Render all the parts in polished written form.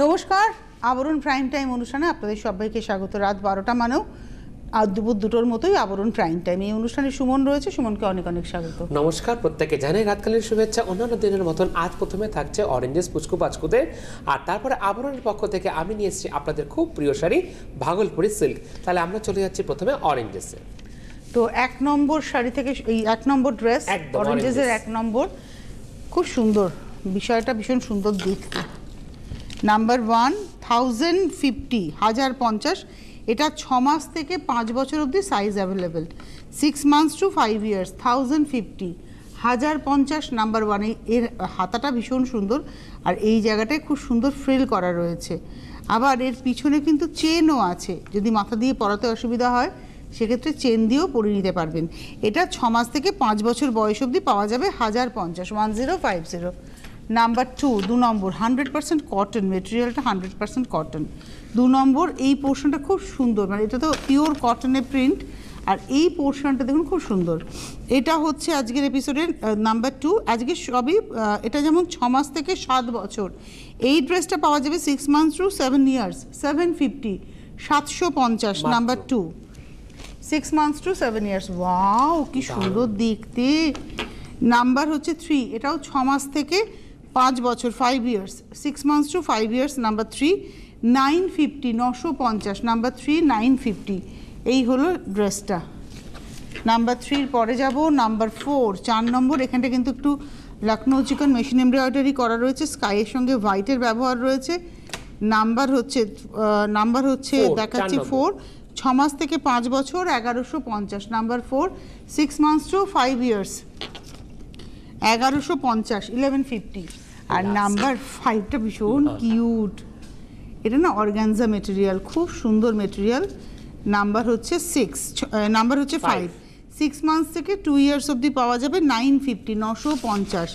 নমস্কার, আবরণ prime time অনুষ্ঠানে আপনাদের সবাইকে স্বাগত। রাত 12টা মানেও আর দুপুর 2টোর মতোই আবরণ প্রাইম টাইম। এই অনুষ্ঠানে সুমন রয়েছে, সুমনকে অনেক অনেক স্বাগত। নমস্কার, প্রত্যেকে জানাই রাতকালীন শুভেচ্ছা। অন্যান্য দিনের মতন আজ প্রথমে থাকছে অরেঞ্জেস পুচকু পাচকুতে, আর তারপরে আবরণের পক্ষ থেকে আমি নিয়ে এসেছি আপনাদের খুব প্রিয় শাড়ি ভাগলপুরি সিল্ক। তাহলে আমরা চলে যাচ্ছি প্রথমে অরেঞ্জেসে। তো 1 নম্বর শাড়ি থেকে এই 1 নম্বর ড্রেস অরেঞ্জেসের 1 নম্বর, খুব সুন্দর, বিষয়টা ভীষণ সুন্দর দেখতে। নাম্বার 1 1050 1050, এটা 6 মাস থেকে 5 বছর অবধি size available, 6 months to 5 years, 1050 1050 number 1। এর হাতাটা ভীষণ সুন্দর, আর এই জায়গাটায় খুব সুন্দর ফ্রিল করা রয়েছে। আবার এর পিছনে কিন্তু চেনও আছে, যদি মাথা দিয়ে পরাতে অসুবিধা হয় সেক্ষেত্রে চেন দিয়েও পরিয়ে নিতে পারবেন। এটা 6 মাস থেকে 5 বছর বয়স অবধি পাওয়া যাবে 1050 1050। নাম্বার 2 নম্বর 100% কটন, মেটেরিয়ালটা 100% কটন। 2 নম্বর এই পোর্শনটা খুব সুন্দর, মানে এটা তো পিওর কটনের প্রিন্ট, আর এই পোর্শনটা দেখুন খুব সুন্দর। এটা হচ্ছে আজকের এপিসোডের নাম্বার 2। আজকে সবই এটা যেমন 6 মাস থেকে 7 বছর, এই ড্রেসটা পাওয়া যাবে 6 months to 7 years, 750 750 number 2, 6 months to 7 years. Wow, কি সুন্দর দেখতে। নাম্বার হচ্ছে 3, এটাও 6 মাস থেকে 5 বছর, 5 years, 6 months to 5 years number 3, 950 950 number 3, 950। এই হলো ড্রেসটা। নাম্বার 3 পরে যাব নাম্বার 4, 4 নম্বর। এখানটা কিন্তু একটু লখনৌ চিকন মেশিন এমব্রয়ডারি করা রয়েছে, স্কাইয়ের সঙ্গে হোয়াইটের ব্যবহার রয়েছে। নাম্বার হচ্ছে দেখাচ্ছি 4, 6 মাস থেকে 5 বছর, 1150 number 4, 6 months to 5 years, 1150 1150। R number 5টা ভীষণ কিউট, এটা না অর্গানজা মেটেরিয়াল, খুব সুন্দর মেটেরিয়াল। নাম্বার হচ্ছে 5, 6 মান্থস থেকে 2 ইয়ার্স অবধি পাওয়া যাবে 950 950।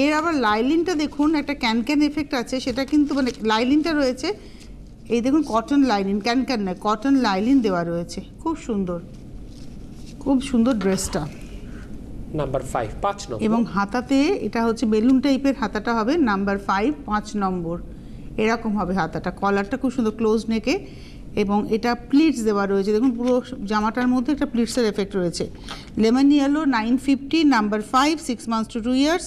এর আবার লাইলিনটা দেখুন, একটা ক্যানক্যান এফেক্ট আছে, সেটা কিন্তু মানে লাইলিনটা রয়েছে, এই দেখুন কটন লাইলিন, ক্যানক্যান নয় কটন লাইলিন দেওয়া রয়েছে, খুব সুন্দর, খুব সুন্দর ড্রেসটা। নাম্বার 5 নম্বর, এবং হাতাতে এটা হচ্ছে বেলুন টাইপের হাতাটা হবে। নাম্বার 5 নম্বর, এরকম হবে হাতাটা, কলারটা খুব সুন্দর ক্লোজ নেকে, এবং এটা প্লিটস দেওয়া রয়েছে, দেখুন পুরো জামাটার মধ্যে একটা প্লিটসের এফেক্ট রয়েছে। Lemon yellow 950 number 5, 6 months to 2 years.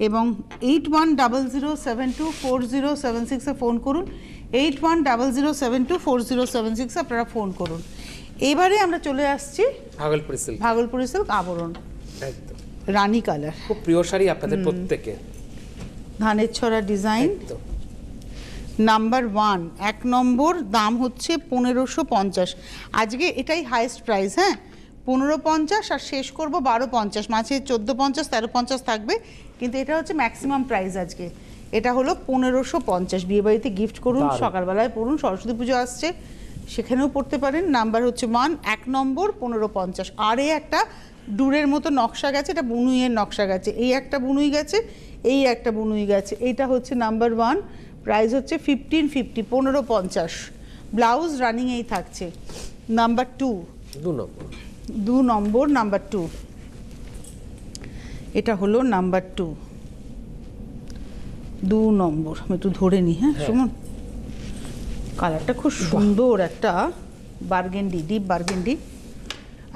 এবং 8100724076 ফোন করুন, 8100724076 আপনারা ফোন করুন। এবারে আমরা চলে আসছি ভাগলপুরি সিল্ক আবরণ, একদম রানী কালার, খুব প্রিয় শাড়ি আপনাদের প্রত্যেকের, ধানের ছড়া ডিজাইন। নাম্বার 1 নম্বর, দাম হচ্ছে 1550। আজকে এটাই হাইয়েস্ট প্রাইস, হ্যাঁ 1550, আর শেষ করব 1250, মাঝে 1450 1350 থাকবে, কিন্তু এটা হচ্ছে ম্যাক্সিমাম প্রাইস আজকে। এটা হলো 1550, বিয়েবাড়িতে গিফট করুন, সকালবেলায় পড়ুন, সরস্বতী পুজো আসছে সেখানেও পড়তে পারেন। নাম্বার হচ্ছে 1 নম্বর 1550। আর এই একটা ডুরের মতো নকশা গেছে, এটা বুনুইয়ের নকশা গেছে, এই একটা বুনুই গেছে, এই একটা বুনুই গেছে। এইটা হচ্ছে নাম্বার 1, প্রাইস হচ্ছে 1550 1550, ব্লাউজ রানিং এই থাকছে। নাম্বার 2 নম্বর নাম্বার 2, এটা হলো নাম্বার 2 নম্বর। আমি একটু ধরে নিই, হ্যাঁ সুমন, কালারটা খুব সুন্দর, একটা বার্গেন্ডি, ডিপ বার্গেন্ডি,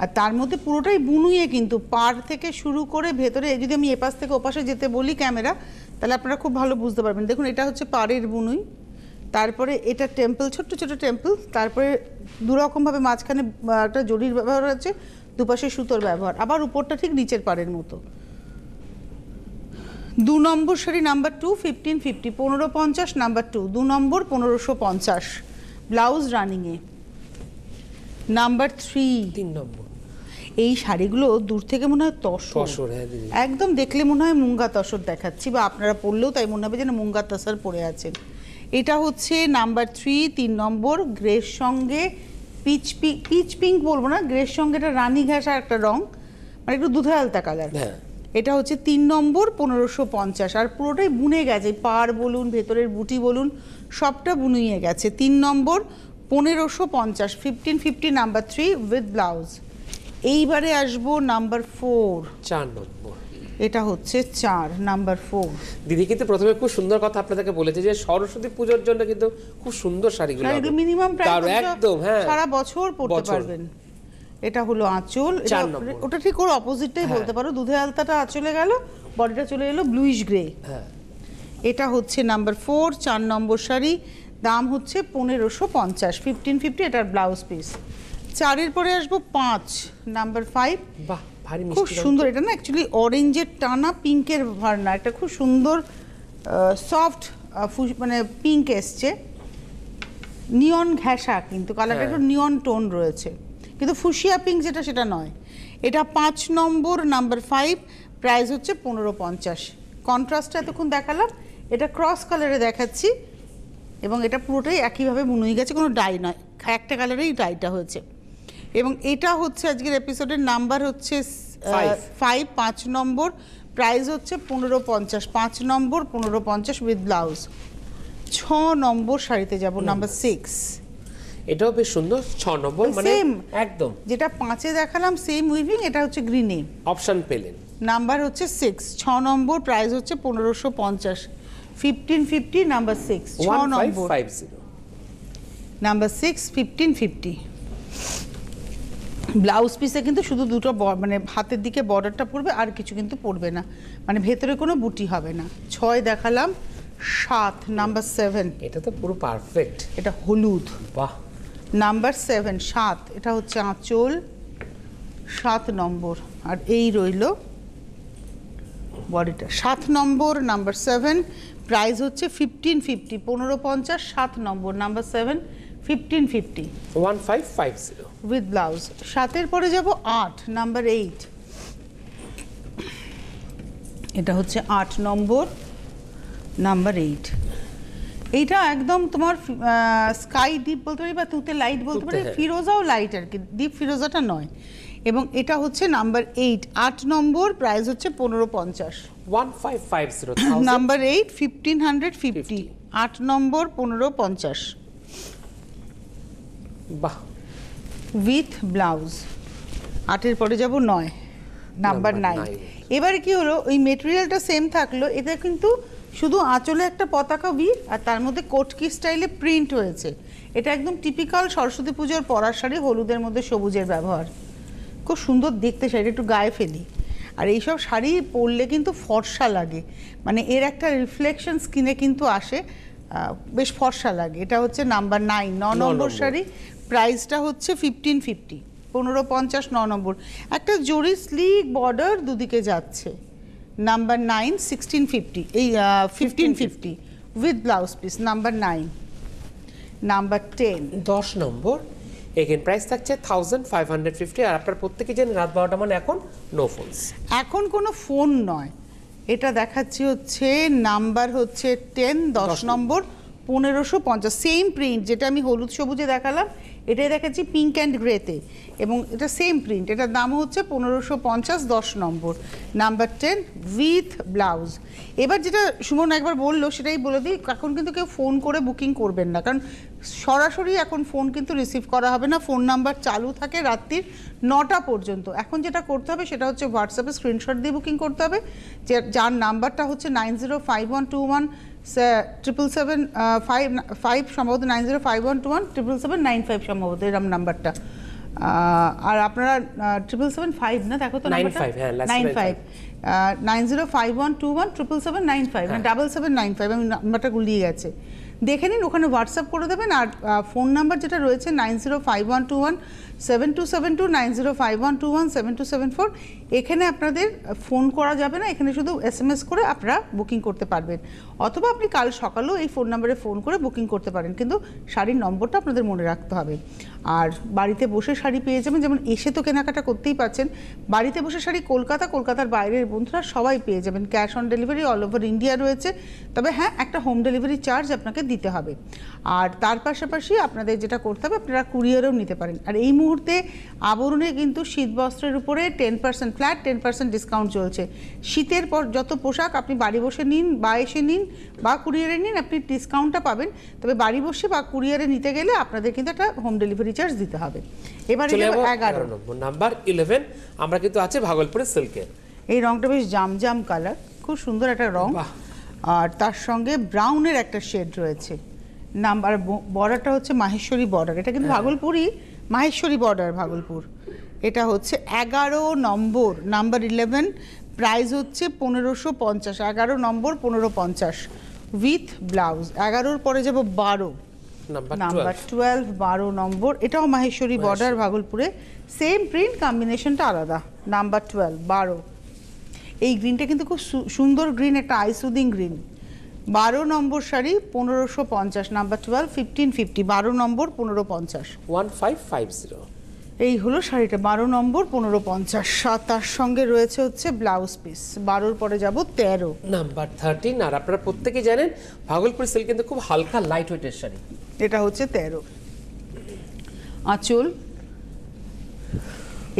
আর তার মধ্যে পুরোটাই বুনুইয়ে, কিন্তু পাড় থেকে শুরু করে ভেতরে, যদি আমি এপাশ থেকে ওপাশে যেতে বলি ক্যামেরা, তাহলে আপনারা খুব ভালো বুঝতে পারবেন। দেখুন এটা হচ্ছে পাড়ের বুনুই, তারপরে এটা টেম্পল, ছোট্ট ছোট টেম্পল, তারপরে দুরকমভাবে মাঝখানে একটা জরির ব্যবহার আছে, দুপাশে সুতোর ব্যবহার, আবার উপরটা ঠিক নিচের পাড়ের মতো। 2 নম্বর শাড়ি নাম্বার 2, 1550 1550 নাম্বার 2 নম্বর 1550, ব্লাউজ রানিংয়ে। নাম্বার 3 নম্বর, এই শাড়িগুলো দূর থেকে মনে হয় তসর, একদম দেখলে মনে হয় মুঙ্গা তসর দেখাচ্ছি, বা আপনারা পরলেও তাই মনে হবে যেন মুঙ্গা তসর পরে আছেন। এটা হচ্ছে নাম্বার 3 নম্বর, গ্রের সঙ্গে পিচ পিঙ্ক বলবো না, গ্রের সঙ্গে এটা রানী ঘাসা একটা রং, মানে একটু দুধে আলতা কালার। এটা হচ্ছে 3 নম্বর 1550, আর পুরোটাই বুনে গেছে, পাড় বলুন ভেতরের বুটি বলুন সবটা বুনিয়ে গেছে। 3 নম্বর 1550 1550 নাম্বার 3 উইথ ব্লাউজ। এইবারে আসবো নাম্বার 4 4 নম্বর, এটা হচ্ছে 4 নাম্বার 4। দিদি কিন্তু প্রথমে খুব সুন্দর কথা আপনাদেরকে বলেছে যে সরস্বতী পূজার জন্য কিন্তু খুব সুন্দর শাড়িগুলো হবে। মিনিমাম প্রাইস একদম হ্যাঁ সারা বছর পরতে পারবেন। এটা হলো আঁচল, ওটা ঠিক ওর অপোজিটটাই বলতে পারো, দুধে আলতাটা আঁচলে গেল, বডিটা চলে এলো ব্লুইশ গ্রে। হ্যাঁ এটা হচ্ছে নাম্বার 4, 4 নম্বর শাড়ি, দাম হচ্ছে 1550, 1550 এটার ব্লাউজ পিস। 4-এর পরে আসবো 5 নাম্বার 5। বাহ ভারী খুব মিষ্টি সুন্দর, এটা না অ্যাকচুয়ালি অরেঞ্জের টানা পিঙ্কের ভার্না, একটা খুব সুন্দর সফট মানে পিঙ্ক এসছে, নিয়ন ঘেঁষা, কিন্তু কালারটা একটু নিয়ন টোন রয়েছে, কিন্তু ফুশিয়া পিঙ্ক যেটা সেটা নয়। এটা 5 নম্বর নাম্বার 5, প্রাইস হচ্ছে 1550। কন্ট্রাস্টটা এতক্ষণ দেখালাম, এটা ক্রস কালারে দেখাচ্ছি, এবং এটা পুরোটাই একইভাবে বুনুই গেছে, কোনো ডাই নয়, একটা কালারেই ডাইটা হয়েছে। এবং এটা হচ্ছে আজকের এপিসোডের নাম্বার হচ্ছে 5 নম্বর, প্রাইস হচ্ছে 1550, 5 নম্বর 1550 উইথ ব্লাউজ। 6 নম্বর শাড়িতে যাব, নাম্বার 6। এটাও বেশ সুন্দর, 6 নম্বর মানে একদম যেটা 5-এ দেখালাম সেম উইভিং, এটা হচ্ছে গ্রিনে, অপশন পেলেন। নাম্বার হচ্ছে 6, 6 নম্বর, প্রাইস হচ্ছে 1550, 1550 নাম্বার 6, 6 নম্বর, 1550 নাম্বার 6, 1550। ব্লাউজ পিসে কিন্তু শুধু দুটো মানে হাতের দিকে বর্ডারটা পড়বে, আর কিছু কিন্তু পড়বে না, মানে ভেতরে কোনো বুটি হবে না। 6 দেখালাম, 7 নাম্বার 7, এটা তো পুরো পারফেক্ট, এটা হলুদ, বাহ। নাম্বার 7, 7, এটা হচ্ছে আঁচল, 7 নম্বর, আর এই রইল বডিটা। 7 নম্বর নাম্বার 7, প্রাইস হচ্ছে 1550, 1550, 7 নম্বর নাম্বার 7, 1550 1550 উইথ ব্লাউজ। 7-এর পরে যাব 8 নাম্বার 8, এটা হচ্ছে 8 নম্বর নাম্বার 8। এইটা একদম তোমার স্কাই ডিপ বলতে পারি, বা তুতে লাইট বলতে পারি, ফিরোজাও লাইট আর কি, ডিপ ফিরোজাটা নয়। এবং এটা হচ্ছে নাম্বার 8, 8 নম্বর, প্রাইস হচ্ছে 1550, 1550 নাম্বার 8, 1550, 8 নম্বর 1550 বাহ উইথ ব্লাউজ। 8-এর পরে যাব 9 নাম্বার 9। এবারে কি হলো, ওই মেটেরিয়ালটা সেম থাকলো, এটা কিন্তু শুধু আঁচলে একটা পতাকা উইভ, আর তার মধ্যে কোটকি স্টাইলে প্রিন্ট হয়েছে। এটা একদম টিপিক্যাল সরস্বতী পুজোর পরার শাড়ি, হলুদের মধ্যে সবুজের ব্যবহার, খুব সুন্দর দেখতে। শাড়িটা একটু গায়ে ফেলি, আর এইসব শাড়ি পরলে কিন্তু ফর্সা লাগে, মানে এর একটা রিফ্লেকশন স্কিনে কিন্তু আসে, বেশ ফর্সা লাগে। এটা হচ্ছে নাম্বার 9, 9 নম্বর শাড়ি, প্রাইসটা হচ্ছে 1550, 1550, 9 নম্বর। একটা জরি স্লিক বর্ডার দুদিকে যাচ্ছে, নাম্বার 9, 1650, এই 1550 with blouse piece, number 9। Number 10, 10 number, again price থাকছে 1550। আর আপনার প্রত্যেকে জানেন রাত 12টা মানে এখন নো ফোনস, এখন কোনো ফোন নয়। এটা দেখাচ্ছি হচ্ছে নাম্বার হচ্ছে 10, 10 নম্বর, 1550, সেম প্রিন্ট যেটা আমি হলুদ সবুজে দেখালাম, এটাই দেখাচ্ছি পিঙ্ক অ্যান্ড গ্রেতে, এবং এটা সেম প্রিন্ট, এটার দাম হচ্ছে 1550, 10 নম্বর, নাম্বার 10 উইথ ব্লাউজ। এবার যেটা সুমন একবার বললো সেটাই বলে দিই, এখন কিন্তু কেউ ফোন করে বুকিং করবেন না, কারণ সরাসরি এখন ফোন কিন্তু রিসিভ করা হবে না, ফোন নাম্বার চালু থাকে রাত্রির 9টা পর্যন্ত। এখন যেটা করতে হবে সেটা হচ্ছে হোয়াটসঅ্যাপে স্ক্রিনশট দিয়ে বুকিং করতে হবে, যার নাম্বারটা হচ্ছে 905121 777 সম্ভবত, 905121 সম্ভবত এরম নাম্বারটা। আর আপনারা 777 না, দেখো তো নাম্বারটা 95 905121 77795, মানে 7795, আমি নাম্বারটা গুলিয়ে গেছে, দেখে নিন, ওখানে হোয়াটসঅ্যাপ করে দেবেন। আর ফোন নাম্বার যেটা রয়েছে 905121 7272, 905121 7274, এখানে আপনাদের ফোন করা যাবে না, এখানে শুধু SMS করে আপনারা বুকিং করতে পারবেন, অথবা আপনি কাল সকালেও এই ফোন নাম্বারে ফোন করে বুকিং করতে পারেন, কিন্তু শাড়ির নম্বরটা আপনাদের মনে রাখতে হবে। আর বাড়িতে বসে শাড়ি পেয়ে যাবেন, যেমন এসে তো কেনাকাটা করতেই পারছেন, বাড়িতে বসে শাড়ি কলকাতার বাইরের বন্ধুরা সবাই পেয়ে যাবেন, cash on delivery all over India রয়েছে, তবে হ্যাঁ একটা হোম ডেলিভারি চার্জ আপনাকে দিতে হবে। আর তার পাশাপাশি আপনাদের যেটা করতে হবে, আপনারা কুরিয়ারেও নিতে পারেন। আর এই মুহূর্তে আবরণে কিন্তু শীত বস্ত্রের উপরে 10% ফ্ল্যাট 10% ডিসকাউন্ট চলছে। শীতের পর যত পোশাক আপনি বাড়ি বসে নিন বা এসে নিন বা কুরিয়ারে নিন, আপনি ডিসকাউন্টটা পাবেন, তবে বাড়ি বসে বা কুরিয়ারে নিতে গেলে আপনাদের কিন্তু একটা হোম ডেলিভারি চার্জ দিতে হবে। এবারে 11 নম্বর, নাম্বার 11, আমরা কিন্তু আছে ভাগলপুরের সিল্কের। এই রংটা বেশ জামজাম কালার, খুব সুন্দর একটা রং। বাহ। আর তার সঙ্গে ব্রাউনের একটা শেড রয়েছে। নাম্বার বর্ডারটা হচ্ছে মাহেশ্বরী বর্ডার, এটা কিন্তু ভাগলপুরই, মাহেশ্বরী বর্ডার ভাগলপুর। এটা হচ্ছে 11 নম্বর, নাম্বার 11, প্রাইস হচ্ছে 1550, 11 নম্বর 1550 উইথ ব্লাউজ। 11-র পরে যাব 12, নাম্বার 12, 12 নম্বর, এটাও মাহেশ্বরী বর্ডার ভাগলপুরে, সেম প্রিন্ট, কম্বিনেশনটা আলাদা। নাম্বার 12, 12। এই গ্রিনটা কিন্তু খুব সুন্দর গ্রিন, একটা আইসুদিং গ্রিন। 12 নম্বর শাড়ি 1550, নাম্বার 12, 1550, 12 নম্বর 1550, 1550। এই হলো শাড়িটা 12 নম্বর 1550। তার সঙ্গে রয়েছে হচ্ছে ব্লাউজ পিস। 12-র পরে যাব 13, নাম্বার 13। আর আপনারা প্রত্যেকেই জানেন ভাগলপুর সিল্ক কিন্তু খুব হালকা লাইট ওয়েটের শাড়ি। এটা হচ্ছে 13। আঁচল,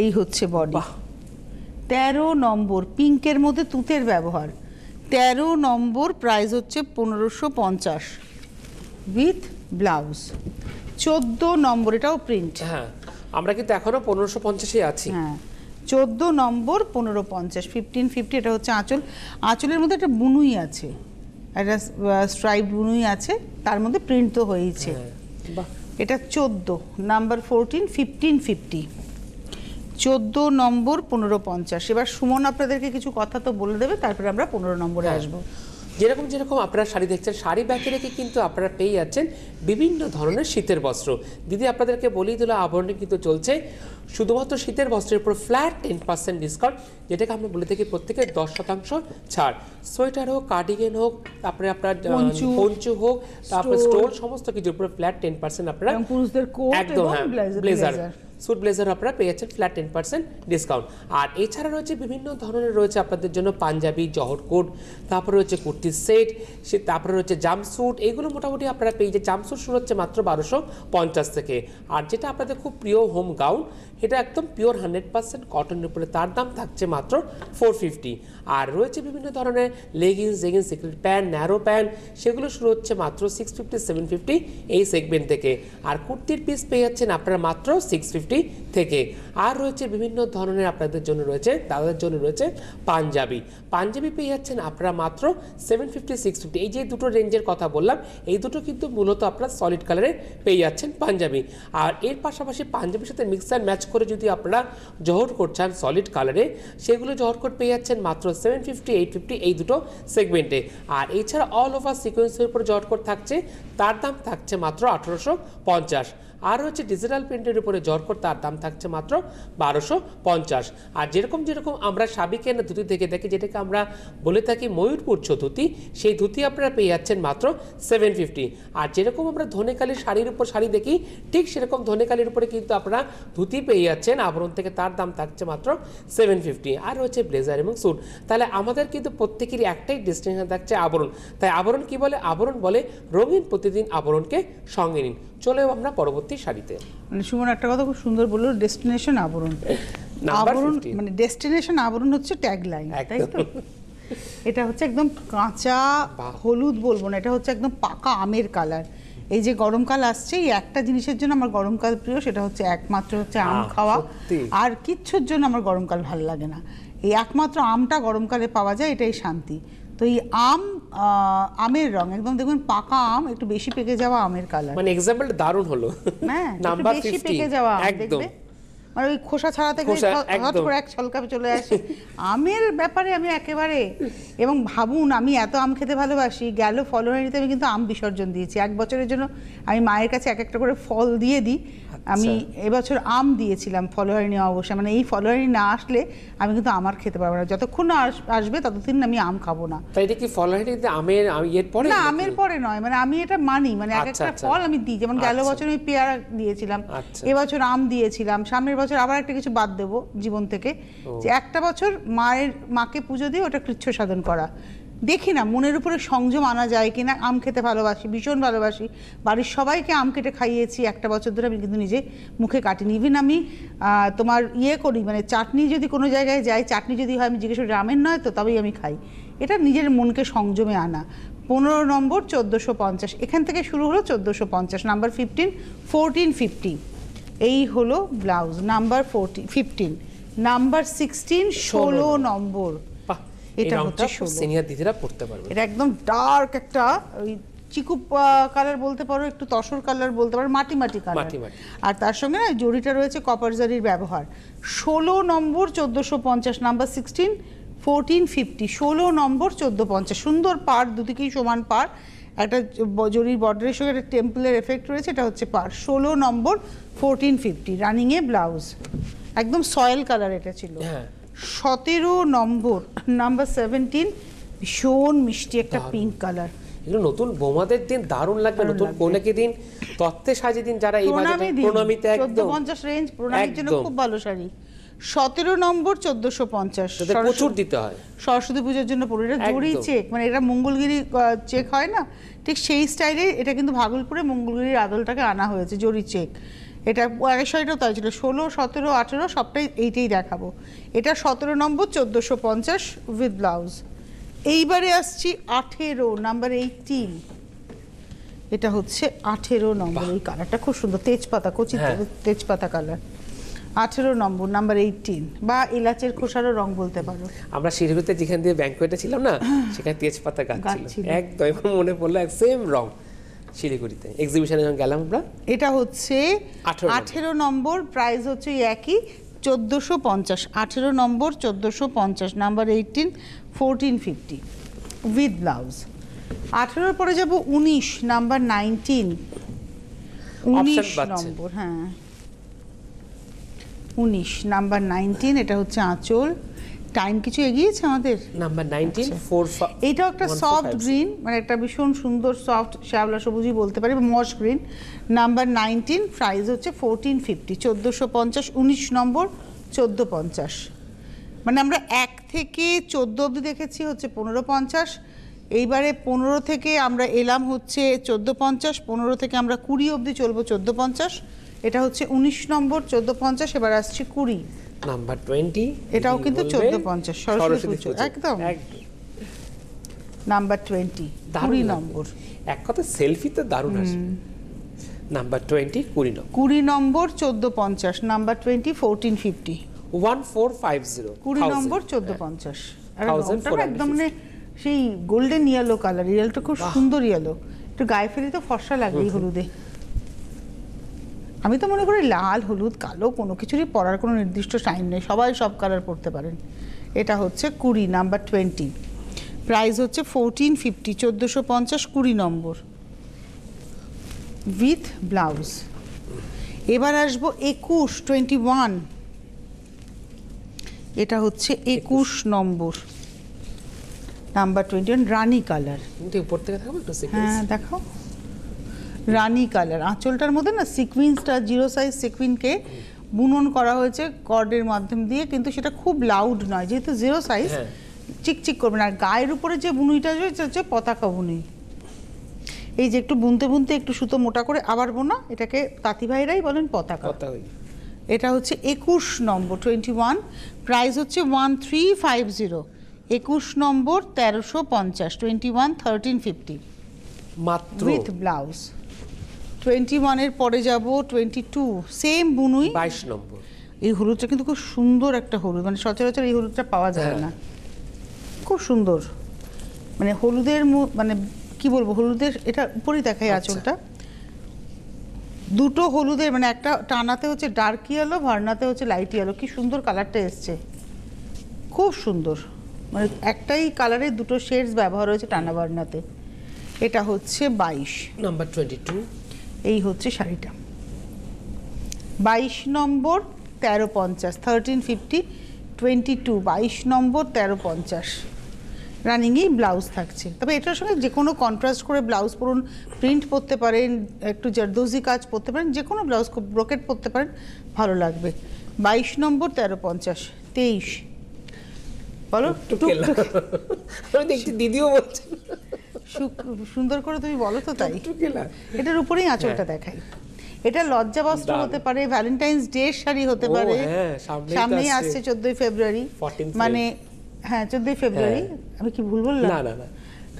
এই হচ্ছে বডি। 13 নম্বর, পিঙ্কের মধ্যে তুঁতের ব্যবহার। 13 নম্বর, প্রাইস হচ্ছে 1550 উইথ ব্লাউজ। 14 নম্বর, এটাও প্রিন্ট। হ্যাঁ, আমরা কিন্তু এখনো 1550-এ আছি। হ্যাঁ, 14 নম্বর 1550, 1550। এটা হচ্ছে আঁচল। আঁচলের মধ্যে একটা বুনুই আছে, একটা স্ট্রাইপ বুনুই আছে, তার মধ্যে প্রিন্ট তো হয়েছে। বাহ। এটা 14, নাম্বার 14, 1550, 14 নম্বর 1550। এবার সুমন আপনাদেরকে কিছু কথা তো বলে দেবে, তারপরে আমরা 15 নম্বরে আসবো। যেরকম যেরকম আপনারা শাড়ি দেখছেন, শাড়ি ব্যাকে রেখে কিন্তু আপনারা পেয়ে যাচ্ছেন বিভিন্ন ধরনের শীতের বস্ত্র। দিদি আপনাদেরকে বলেই দিল, আবরণে কিন্তু চলছে শুধুমাত্র শীতের বস্ত্রের উপর ফ্ল্যাট 10% ডিসকাউন্ট, যেটাকে আমরা বলে থাকি প্রত্যেকের 10% ছাড়। সোয়েটার হোক, কার্ডিগেন হোক, তারপরে আপনার পঞ্চু হোক, তারপরে স্টোল, সমস্ত কিছুর উপর ফ্ল্যাট 10% আপনারা, পুরুষদের কোট একদম এবং ব্লেজার, স্যুট ব্লেজার আপনারা পেয়ে যাচ্ছেন ফ্ল্যাট 10% ডিসকাউন্ট। আর এছাড়া রয়েছে বিভিন্ন ধরনের, রয়েছে আপনাদের জন্য পাঞ্জাবি, জহর কোট, তারপরে রয়েছে কুর্তির সেট, তারপরে রয়েছে জাম্পস্যুট। এইগুলো মোটামুটি আপনারা পেয়ে যে জাম্পস্যুট শুরু হচ্ছে মাত্র 1250 থেকে। আর যেটা আপনাদের খুব প্রিয় হোম গাউন, এটা একদম পিওর 100% কটনের উপরে, তার দাম থাকছে মাত্র 450। আর রয়েছে বিভিন্ন ধরনের leggings, secret pant, narrow pant, সেগুলো শুরু হচ্ছে মাত্র 650, 750 এই সেগমেন্ট থেকে। আর কুর্তির পিস পেয়ে যাচ্ছেন আপনারা মাত্র 650 থেকে। আর রয়েছে বিভিন্ন ধরনের আপনাদের জন্য রয়েছে, তাদের জন্য রয়েছে পাঞ্জাবি পেয়ে যাচ্ছেন আপনারা মাত্র 750, 650। এই যে দুটো রেঞ্জের কথা বললাম, এই দুটো কিন্তু মূলত আপনারা সলিড কালারে পেয়ে যাচ্ছেন পাঞ্জাবি। আর এর পাশাপাশি পাঞ্জাবির সাথে মিক্স অ্যান্ড ম্যাচ করে যদি আপনারা জহর কোট চান সলিড কালারে, সেগুলো জহর কোট পেয়ে যাচ্ছেন মাত্র 750, 850 এই দুটো সেগমেন্টে। আর এছাড়া অল ওভার সিকোয়েন্সের উপর জহর কোট থাকছে, তার দাম থাকছে মাত্র 1850। আর হচ্ছে ডিজিটাল প্রিন্টের উপরে জর্কর, তার দাম থাকছে মাত্র 1250। আর যেরকম আমরা সাবিকের ধুতি থেকে দেখি, যেটাকে আমরা বলে থাকি ময়ূরপুচ্ছ ধুতি, সেই ধুতি আপনারা পেয়ে যাচ্ছেন মাত্র 750। আর যেরকম আমরা ধনেকালির শাড়ির উপর শাড়ি দেখি, ঠিক সেরকম ধনেকালির উপরে কিন্তু আপনারা ধুতি পেয়ে যাচ্ছেন আবরণ থেকে, তার দাম থাকছে মাত্র 750। আর রয়েছে ব্লেজার এবং স্যুট। তাহলে আমাদের কিন্তু প্রত্যেকেরই একটাই ডেস্টিনেশন থাকছে আবরণ। তাই আবরণ কি বলে? আবরণ বলে রঙিন প্রতিদিন আবরণকে সঙ্গে নিন। চলে আমরা পরবর্তী শাড়িতে। মানে সুমন একটা কথা খুব সুন্দর বললো, ডেস্টিনেশন আবরণ। আবরণ মানে ডেস্টিনেশন আবরণ হচ্ছে ট্যাগলাইন, তাই তো? এটা হচ্ছে একদম কাঁচা হলুদ বলবো না, এটা হচ্ছে একদম পাকা আমের কালার। এই যে গরমকাল আসছে, এই একটা জিনিসের জন্য আমার গরমকাল প্রিয়, সেটা হচ্ছে একমাত্র হচ্ছে আম খাওয়া। আর কিচ্ছুর জন্য আমার গরমকাল ভালো লাগে না, এই একমাত্র আমটা গরমকালে পাওয়া যায়, এটাই শান্তি। তো এই আমের রং একদম দেখুন, পাকা আম, একটু বেশি পেকে যাওয়া আমের কালার। মানে এক্সাম্পলটা দারুণ হলো। হ্যাঁ, নাম্বার বেশি 50 পেকে যাওয়া আম দেখবে, মানে ওই খোসা ছাড়াতে গেলে হঠাৎ করে এক ছলকাপে চলে আসে। আমের ব্যাপারে আমি একেবারে, এবং ভাবুন আমি এত আম খেতে ভালোবাসি, গেল ফলহারিতে আমি কিন্তু আম বিসর্জন দিয়েছি। 1 বছরের জন্য আমি মায়ের কাছে এক একটা করে ফল দিয়ে দিই। আমি এবছর আম দিয়েছিলাম ফলহারিণী অবশ্যই, মানে এই ফলহারিণী না আসলে আমি কিন্তু আমার খেতে পারবো না, যতক্ষণ না আসবে ততদিন আমি আম খাবো না। তাই এটা কি ফলহারিণীতে আমের এর পরে? না, আমের পরে নয়, মানে আমি এটা মানি, মানে এক একটা ফল আমি দিই। যেমন গেল বছর আমি পেয়ারা দিয়েছিলাম, এবছর আম দিয়েছিলাম, সামনের বছর আবার একটা কিছু বাদ দেবো জীবন থেকে, যে একটা বছর মাকে পুজো দিয়ে ওটা কৃচ্ছ সাধন করা। দেখি না মনের উপরে সংযম আনা যায় কিনা। আম খেতে ভালোবাসি, ভীষণ ভালোবাসি, বাড়ির সবাইকে আম কেটে খাইয়েছি একটা বছর ধরে, আমি কিন্তু নিজে মুখে কাটিনি। ইভেন আমি তোমার করি, মানে চাটনি যদি কোনো জায়গায় যাই, চাটনি যদি হয় আমি জিজ্ঞেস করি রামের নয় তো, তবেই আমি খাই। এটা নিজের মনকে সংযমে আনা। 15 নম্বর 1450, এখান থেকে শুরু হলো 1450, নাম্বার 15, 1450। এই হলো ব্লাউজ, নাম্বার 15, নাম্বার 16 16 নম্বর। বাহ, এটা এটা হচ্ছে হচ্ছে 16। সিনিয়র দিদিরা পড়তে পারবে। এটা একদম ডার্ক একটা ওই চিকু কালার বলতে পারো, একটু তসর কালার বলতে পারো, মাটি মাটি কালার। মাটি মাটি। আর তার সঙ্গে না জরিটা রয়েছে কপার জারির ব্যবহার। 16 নম্বর 1450, নাম্বার 16 1450, 16 নম্বর 1450। সুন্দর পাড়, দুদিকেই সমান পাড়, একটা জরির বর্ডারের সঙ্গে একটা টেম্পলের এফেক্ট রয়েছে, এটা হচ্ছে পাড়। 16 নম্বর 1450, রানিংয়ে ব্লাউজ, একদম সয়েল কালার এটা ছিল। হ্যাঁ 17 নম্বর নাম্বার 17, ভীষণ মিষ্টি একটা দারুণ। Pink colour. এগুলো নতুন বোমাদের দিন দারুণ লাগবে, নতুন কনেকে দিন, তত্ত্বে সাজে দিন, যারা এই বাজেটে প্রণামীতে একদম 1450 রেঞ্জ, প্রণামীর জন্য একদম। খুব ভালো শাড়ি। 17 নম্বর 1450, তাদের প্রচুর দিতে হয়। সরস্বতী পুজোর জন্য পরে এটা জরি একদম। চেক, মানে এটা মঙ্গলগিরি চেক হয় না, ঠিক সেই স্টাইলে এটা কিন্তু ভাগলপুরে মঙ্গলগিরির আদলটাকে আনা হয়েছে জরি চেক। এটা আগের শাড়িটাও তাই ছিল, 16 17 18 সবটাই এইটাই দেখাবো। এটা 17 নম্বর 1450 উইথ ব্লাউজ। এইবারে আসছি 18 নাম্বার 18। এটা হচ্ছে 18 নম্বর, এই কালারটা খুব সুন্দর, তেজপাতা, কচি হ্যাঁ। তেজপাতা কালার। 18 নম্বর নাম্বার 18, বা এলাচের খোসারও রং বলতে পারো। আমরা শিলিগুড়িতে যেখান দিয়ে ব্যাংকোয়েটে ছিলাম না, সেখানে তেজপাতা গাছ গাছ ছিল ছিল। একদম, এখন মনে পড়লো সেম রং শিলিগুড়িতে এক্সিবিশনে যখন গেলাম আমরা। এটা হচ্ছে 18 নম্বর, প্রাইস হচ্ছে একই 1450। 18 নম্বর 1450, নাম্বার 18 1450 উইথ ব্লাউজ। 18 পরে যাব 19 নাম্বার 19, 19 পাচ্ছেন। নম্বর, হ্যাঁ 19 নাম্বার 19। এটা হচ্ছে আঁচল। টাইম কিছু এগিয়েছে আমাদের। নাম্বার 19 এইটাও একটা সফট গ্রিন, মানে একটা ভীষণ সুন্দর সফট শ্যাওলা সবুজই বলতে পারি, বা মশ গ্রিন। নাম্বার 19, প্রাইস হচ্ছে 1450, 1450। 19 নম্বর 1450, মানে আমরা 1 থেকে 14 অবধি দেখেছি হচ্ছে 1550। এইবারে 15 থেকে আমরা এলাম হচ্ছে 1450, 15 থেকে আমরা 20 অবধি চলবো 1450। এটা হচ্ছে 19 নম্বর 1450। এবার আসছে 20, নাম্বার 20, এটাও কিন্তু 1450, সরস্বতী পুজো একদম। নাম্বার 20, 20 নম্বর। এক কথা সেলফি তো দারুণ আসবে। নাম্বার 20 20 নম্বর, 20 নম্বর 1450, নাম্বার 20 1450, 1450 20 নম্বর 1450। আর 1450 রংটা একদম মানে সেই গোল্ডেন ইয়েলো কালার, ইয়েলোটা খুব সুন্দর ইয়েলো, একটু গায়ে ফেলি তো ফর্সা লাগে এই হলুদে। আমি তো মনে করি লাল হলুদ কালো কোনো কিছুরই পরার কোনো নির্দিষ্ট টাইম নেই, সবাই সব কালার পরতে পারেন। এটা হচ্ছে 20 নাম্বার 20, প্রাইস হচ্ছে 1450, 1450, 20 নম্বর উইথ ব্লাউজ। এবার আসবো 21 21, এটা হচ্ছে 21 নম্বর নাম্বার 21, রানী কালার। কিন্তু উপর থেকে থাকবে একটু সিকোয়েন্স। হ্যাঁ দেখাও, রানী কালার। আঁচলটার মধ্যে না সিকুইন্সটা, জিরো সাইজ সিকুইনকে বুনন করা হয়েছে কর্ডের মাধ্যম দিয়ে, কিন্তু সেটা খুব লাউড নয়, যেহেতু জিরো সাইজ হ্যাঁ। চিকচিক করবে না। আর গায়ের উপরে যে বুনুইটা রয়েছে হচ্ছে পতাকা বুনুই, এই যে একটু বুনতে বুনতে একটু সুতো মোটা করে আবার বোনা, এটাকে তাঁতি ভাইরাই বলেন পতাকা। কথা হই। এটা হচ্ছে 21 নম্বর 21, প্রাইস হচ্ছে 1350, 21 নম্বর 1350, 21 1350 মাত্র উইথ ব্লাউজ। 21 এর পরে যাব 22, সেম বুনুই। 22 নম্বর, এই হলুদটা কিন্তু খুব সুন্দর একটা হলুদ, মানে সচরাচর এই হলুদটা পাওয়া যায় না, খুব সুন্দর। মানে হলুদের মানে কি বলবো, হলুদের এটা উপরেই দেখাই আঁচলটা, দুটো হলুদের, মানে একটা টানাতে হচ্ছে ডার্ক ইয়েলো, ভার্নাতে হচ্ছে লাইট ইয়েলো। কি সুন্দর কালারটা এসছে, খুব সুন্দর। মানে একটাই কালারের দুটো শেডস ব্যবহার হয়েছে টানা ভার্নাতে। এটা হচ্ছে 22 নাম্বার 22, এই হচ্ছে শাড়িটা। 22 নম্বর 1350, 1350, 22, 22 নম্বর 1350, রানিংয়েই ব্লাউজ থাকছে। তবে এটার সঙ্গে যে কোনো কন্ট্রাস্ট করে ব্লাউজ পরুন, প্রিন্ট পরতে পারেন, একটু জারদোজি কাজ পরতে পারেন, যে কোনো ব্লাউজ ব্রোকেট পরতে পারেন, ভালো লাগবে। 22 নম্বর 1350, 23 বলো আমি দেখছি দিদিও বলছেন সুন্দর করে তুমি বলো তো। তাই টুকটুকেলা। এটার উপরেই আঁচলটা দেখাই। এটা লজ্জা বস্ত্র দারুণ। হতে পারে, ভ্যালেন্টাইন্স ডে শাড়ি হতে ও পারে, হ্যাঁ, সামনেই আসছে 14ই ফেব্রুয়ারি, 14th মানে হ্যাঁ 14ই ফেব্রুয়ারি, আমি কি ভুল বললাম? না না না,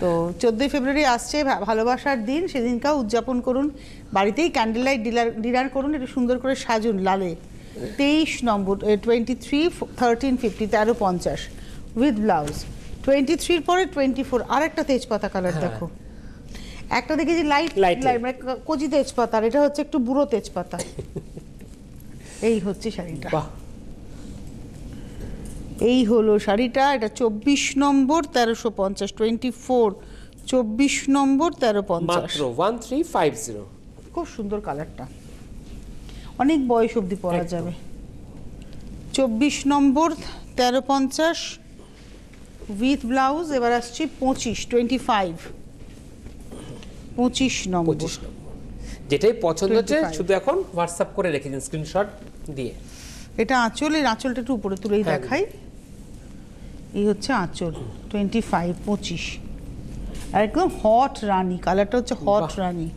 তো 14ই ফেব্রুয়ারি আসছে, ভালোবাসার দিন, সেদিনকাও উদযাপন করুন, বাড়িতেই ক্যান্ডেল লাইট ডিনার করুন, একটু সুন্দর করে সাজুন লালে, 23 নম্বর 23 1350 1350 উইথ ব্লাউজ। 23 এর পরে 24 আরেকটা তেজপাতা কালার দেখো, একটা দেখেছি লাইট মানে কচি তেজপাতা, আর এটা হচ্ছে একটু বুড়ো তেজপাতা। এই হচ্ছে শাড়িটা, এই হলো শাড়িটা। এটা 24 নম্বর 1350 24 24 নম্বর 1350 মাত্র 1350। খুব সুন্দর কালারটা, অনেক বয়স অবধি পরা যাবে। 24 নম্বর 1350 উইথ ব্লাউজ। এবার আসছি 25 নম্বর যেটাই পছন্দ হচ্ছে শুধু এখন হোয়াটসঅ্যাপ করে রেখে দিন স্ক্রিনশট দিয়ে। এটা আঁচল, এর আঁচলটা একটু উপরে তুলেই দেখাই। এই হচ্ছে আঁচল 25 একদম হট রানী কালারটা, হচ্ছে হট রানী।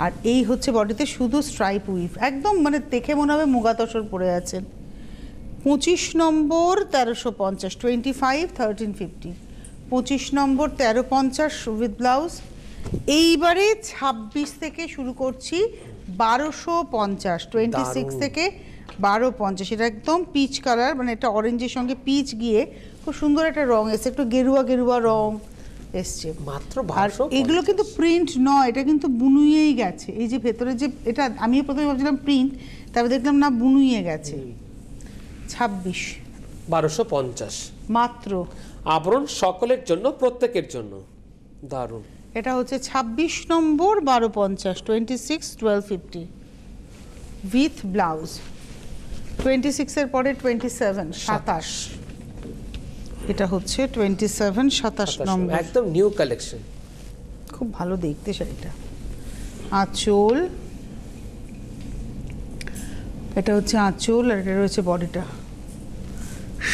আর এই হচ্ছে বডিতে শুধু স্ট্রাইপ উইভ, একদম মানে দেখে মনে হবে মুগা তসর পরে আছেন। 25 নম্বর 1350 25 1350 25 নম্বর 1350 উইথ ব্লাউজ। এইবারে 26 থেকে শুরু করছি 1250 26 থেকে 1250। এটা একদম পিচ কালার, মানে এটা অরেঞ্জের সঙ্গে পিচ গিয়ে খুব সুন্দর একটা রং এসছে, একটু গেরুয়া গেরুয়া রং এসছে মাত্র। আর এগুলো কিন্তু প্রিন্ট নয়, এটা কিন্তু বুনুইয়েই গেছে। এই যে ভেতরে যে এটা আমিও প্রথমে ভাবছিলাম প্রিন্ট, তারপর দেখলাম না বুনুইয়ে গেছে। 26 1250 মাত্র। আবরণ সকলের জন্য, প্রত্যেকের জন্য দারুণ। এটা হচ্ছে 26 নম্বর 1250 26 1250 উইথ ব্লাউজ। 26 এর পরে 27 27 এটা হচ্ছে 27 27 নম্বর, একদম নিউ কালেকশন, খুব ভালো দেখতে শাড়িটা। আঁচল, এটা হচ্ছে আঁচল আর এটা রয়েছে বডিটা।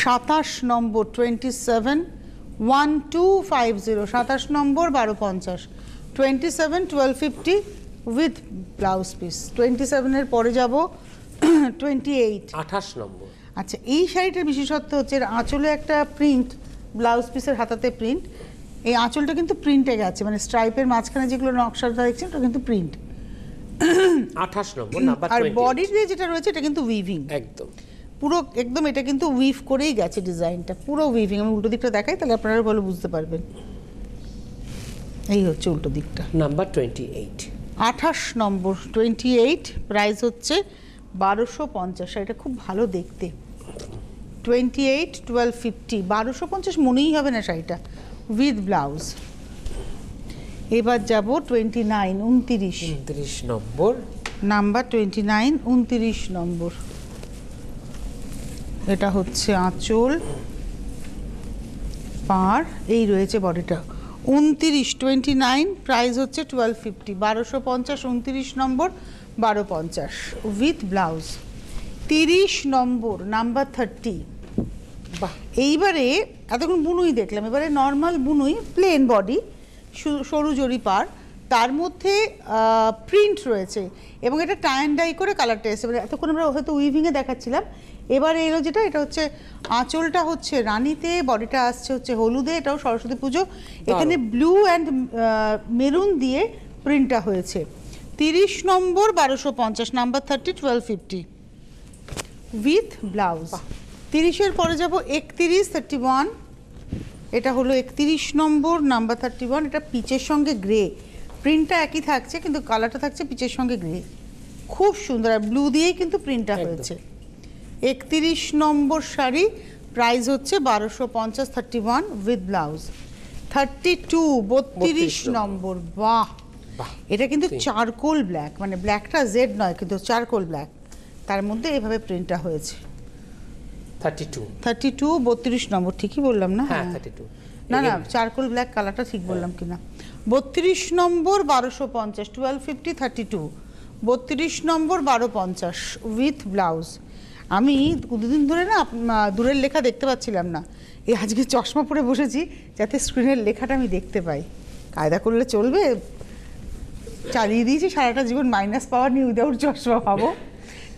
27 নম্বর 27 1250 27 নম্বর 1250 27 1250 উইথ ব্লাউজ পিস। 27 এর পরে যাব 28 28 নম্বর। আচ্ছা, এই শাড়িটার বিশেষত্ব হচ্ছে আঁচলে একটা প্রিন্ট, ব্লাউজ পিসের হাতাতে প্রিন্ট। এই আঁচলটা কিন্তু প্রিন্টে গেছে, মানে স্ট্রাইপের মাঝখানে যেগুলো নকশাটা দেখছেন ওটা কিন্তু প্রিন্ট। 28 নম্বর নাম্বার। আর বডির দিয়ে যেটা রয়েছে এটা কিন্তু উইভিং, একদম পুরো একদম এটা কিন্তু উইভ করেই গেছে, ডিজাইনটা পুরো উইভিং। আমি উল্টো দিকটা দেখাই তাহলে আপনারা ভালো বুঝতে পারবেন। এই হচ্ছে উল্টো দিকটা, নাম্বার 28। 28 নম্বর 28 প্রাইস হচ্ছে 1250। এটা খুব ভালো দেখতে। 28 1250 1250 মনেই হবে না শাড়িটা উইথ ব্লাউজ। এবার যাব 29 29 নম্বর নাম্বার 29 29 নম্বর। এটা হচ্ছে আঁচল, পাড়, এই রয়েছে বডিটা। 29 29 প্রাইস হচ্ছে 1250 1250 29 নম্বর 1250 উইথ ব্লাউজ। 30 number number 30। বাহ, এইবারে এতক্ষণ বুনুই দেখলাম, এবারে নর্মাল বুনুই, প্লেন বডি, সরু জরি পাড়, তার মধ্যে প্রিন্ট রয়েছে এবং এটা টাই অ্যান্ড ডাই করে কালারটা এসে, এবার এতক্ষণ আমরা হয়তো উইভিংয়ে দেখাচ্ছিলাম। এবারে এলো যেটা, এটা হচ্ছে আঁচলটা হচ্ছে রানীতে, বডিটা আসছে হচ্ছে হলুদে, এটাও সরস্বতী পুজো। এখানে ব্লু অ্যান্ড মেরুন দিয়ে প্রিন্টটা হয়েছে। 30 নম্বর 1250 নাম্বার 30 1250 উইথ ব্লাউজ। 30-এর পরে যাব 31 31। এটা হলো 31 নম্বর নাম্বার 31। এটা পিচের সঙ্গে গ্রে, প্রিন্টটা একই থাকছে কিন্তু কালারটা থাকছে পিচের সঙ্গে গ্রে, খুব সুন্দর। আর ব্লু দিয়েই কিন্তু প্রিন্টটা হয়েছে। 31 নম্বর শাড়ি, প্রাইস হচ্ছে 1250 31 উইথ ব্লাউজ। 32 32 নম্বর। বাহ, এটা কিন্তু চারকোল ব্ল্যাক, মানে ব্ল্যাকটা জেড নয় কিন্তু চারকোল ব্ল্যাক, তার মধ্যে এইভাবে প্রিন্টটা হয়েছে। 32 32 নম্বর, ঠিকই বললাম না? হ্যাঁ 32। না না, চারকোল ব্ল্যাক কালারটা ঠিক বললাম কিনা। 32 নম্বর 1250 1250 32 32 নম্বর 1250 উইথ ব্লাউজ। আমি দুদিন ধরে না দূরের লেখা দেখতে পাচ্ছিলাম না, এই আজকে চশমা পরে বসেছি যাতে স্ক্রিনের লেখাটা আমি দেখতে পাই। কায়দা করলে চলবে, চালিয়ে দিয়েছি সারাটা জীবন মাইনাস পাওয়ার নিয়ে উইদাউট চশমা পাবো।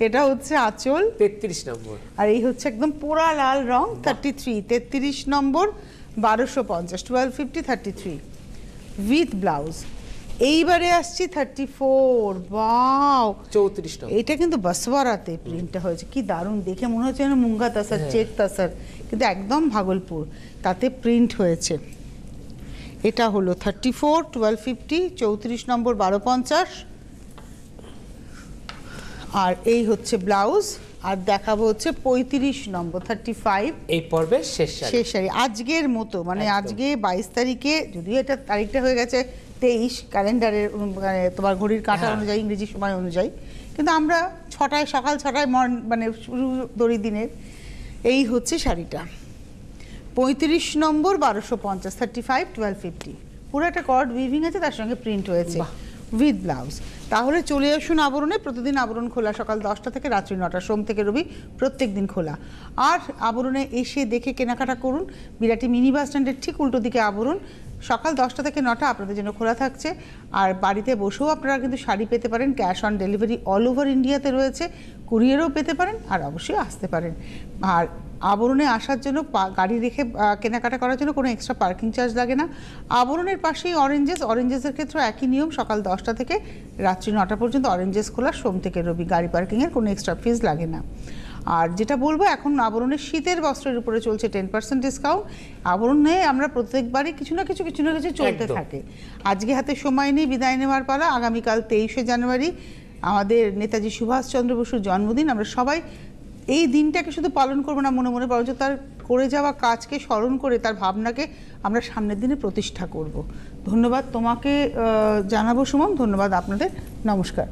এটা হচ্ছে আঁচল 33 নম্বর, আর এই হচ্ছে একদম পোড়া লাল রং 33 33 নম্বর 1250 1250 33 উইথ ব্লাউজ। এইবারে আসছি 34, ওয়াও 34 নম্বর। এটা কিন্তু বাসওয়ারাতে প্রিন্টটা হয়েছে, কি দারুণ, দেখে মনে হচ্ছে যেন মুঙ্গা তাসার, চেক তাসার, কিন্তু একদম ভাগলপুর তাতে প্রিন্ট হয়েছে। এটা হলো 34, 1250, 34 নম্বর 1250। আর এই হচ্ছে ব্লাউজ, আর দেখাবো হচ্ছে 35 নম্বর 35। এই পর্বের শেষ শাড়ি। শেষ শাড়ি আজকের মতো, মানে একদম। আজকে 22 তারিখে, যদিও এটা তারিখটা হয়ে গেছে 23 ক্যালেন্ডারের, মানে তোমার ঘড়ির কাঁটা হ্যাঁ। অনুযায়ী, ইংরেজি সময় অনুযায়ী, কিন্তু আমরা 6টায়, সকাল 6টায় মানে শুরু দড়ি দিনের। এই হচ্ছে শাড়িটা 35 নম্বর 1250, 35, 1250। পুরো একটা কর্ড উইভিং আছে, তার সঙ্গে প্রিন্ট হয়েছে বাহ। With blouse. তাহলে চলে আসুন আবরণে, প্রতিদিন আবরণ খোলা সকাল 10টা থেকে রাত্রি 9টা, সোম থেকে রবি প্রত্যেক দিন খোলা। আর আবরণে এসে দেখে কেনাকাটা করুন। বিরাটি মিনি বাস স্ট্যান্ডের ঠিক উল্টো দিকে আবরণ, সকাল 10টা থেকে 9টা আপনাদের জন্য খোলা থাকছে। আর বাড়িতে বসেও আপনারা কিন্তু শাড়ি পেতে পারেন, cash on delivery all over ইন্ডিয়াতে রয়েছে, কুরিয়ারও পেতে পারেন, আর অবশ্যই আসতে পারেন। আর আবরণে আসার জন্য গাড়ি রেখে কেনাকাটা করার জন্য কোনো এক্সট্রা পার্কিং চার্জ লাগে না। আবরণের পাশেই অরেঞ্জেসের ক্ষেত্রে একই নিয়ম, সকাল 10টা থেকে রাত্রি 9টা পর্যন্ত অরেঞ্জেস খোলা, সোম থেকে রবি, গাড়ি পার্কিংয়ের কোনো এক্সট্রা ফিজ লাগে না। আর যেটা বলবো, এখন আবরণের শীতের বস্ত্রের উপরে চলছে 10% ডিসকাউন্ট। আবরণে আমরা প্রত্যেকবারই কিছু না কিছু চলতে একদম। থাকে। আজকে হাতে সময় নেই, বিদায় নেওয়ার পালা। আগামীকাল 23শে জানুয়ারি আমাদের নেতাজি সুভাষচন্দ্র বসুর জন্মদিন। আমরা সবাই এই দিনটাকে শুধু পালন করবো না মনে মনে, বরঞ্চ তার করে যাওয়া কাজকে স্মরণ করে তার ভাবনাকে আমরা সামনের দিনে প্রতিষ্ঠা করব। ধন্যবাদ তোমাকে জানাবো সুমন, ধন্যবাদ আপনাদের, নমস্কার।